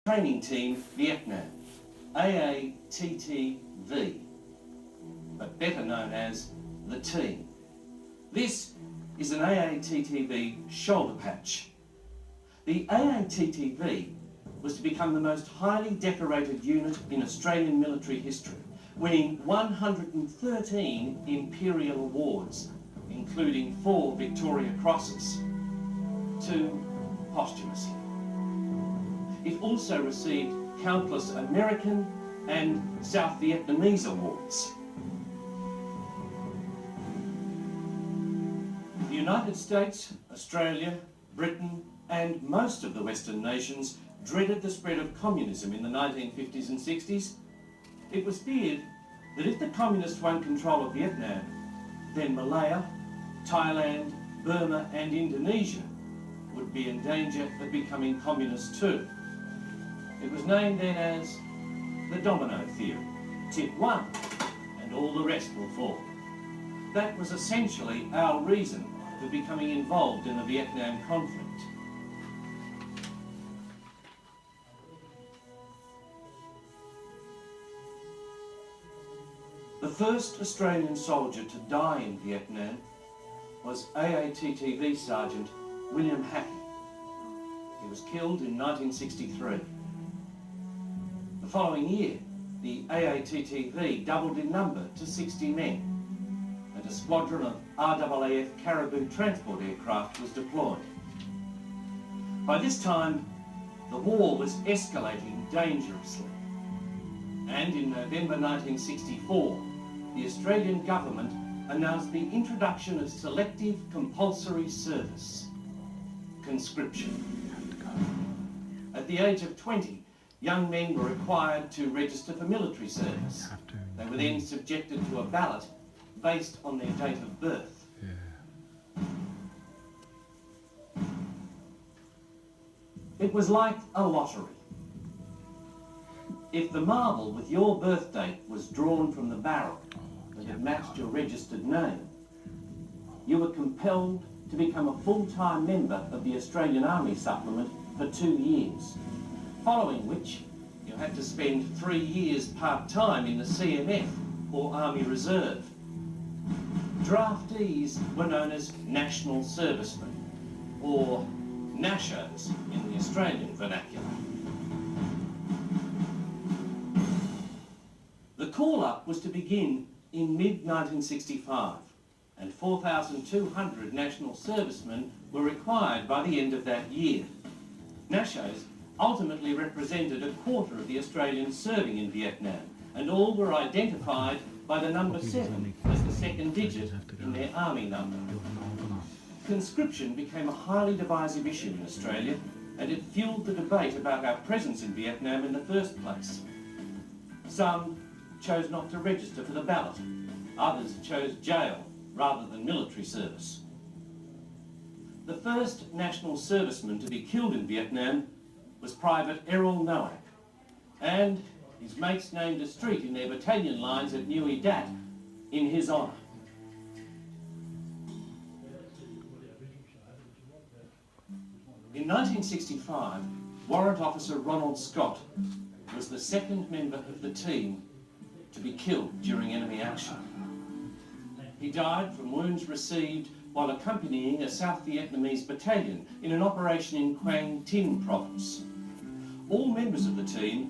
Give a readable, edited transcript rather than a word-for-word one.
Training Team Vietnam, AATTV, but better known as the Team. This is an AATTV shoulder patch. The AATTV was to become the most highly decorated unit in Australian military history, winning 113 Imperial Awards, including 4 Victoria Crosses, 2 posthumously. It also received countless American and South Vietnamese awards. The United States, Australia, Britain and most of the Western nations dreaded the spread of communism in the 1950s and 60s. It was feared that if the communists won control of Vietnam, then Malaya, Thailand, Burma and Indonesia would be in danger of becoming communist too. It was named then as the domino theory. Tip 1 and all the rest will fall. That was essentially our reason for becoming involved in the Vietnam conflict. The first Australian soldier to die in Vietnam was AATTV Sergeant William Hackey. He was killed in 1963. The following year, the AATTV doubled in number to 60 men, and a squadron of RAAF Caribou transport aircraft was deployed. By this time, the war was escalating dangerously, and in November 1964, the Australian government announced the introduction of selective compulsory service, conscription. At the age of 20, young men were required to register for military service. They were then subjected to a ballot based on their date of birth. It was like a lottery. If the marble with your birth date was drawn from the barrel and it matched your registered name, you were compelled to become a full-time member of the Australian Army supplement for 2 years, following which you had to spend 3 years part-time in the CMF or Army Reserve. Draftees were known as National Servicemen, or NASHOs in the Australian vernacular. The call-up was to begin in mid-1965, and 4,200 national servicemen were required by the end of that year. NASHOs ultimately represented a quarter of the Australians serving in Vietnam, and all were identified by the number 7 as the second digit in their army number. Conscription became a highly divisive issue in Australia, and it fueled the debate about our presence in Vietnam in the first place. Some chose not to register for the ballot. Others chose jail rather than military service. The first national serviceman to be killed in Vietnam was Private Errol Nowak, and his mates named a street in their battalion lines at Nui Dat in his honour. In 1965, Warrant Officer Ronald Scott was the second member of the team to be killed during enemy action. He died from wounds received while accompanying a South Vietnamese battalion in an operation in Quang Tin province. All members of the team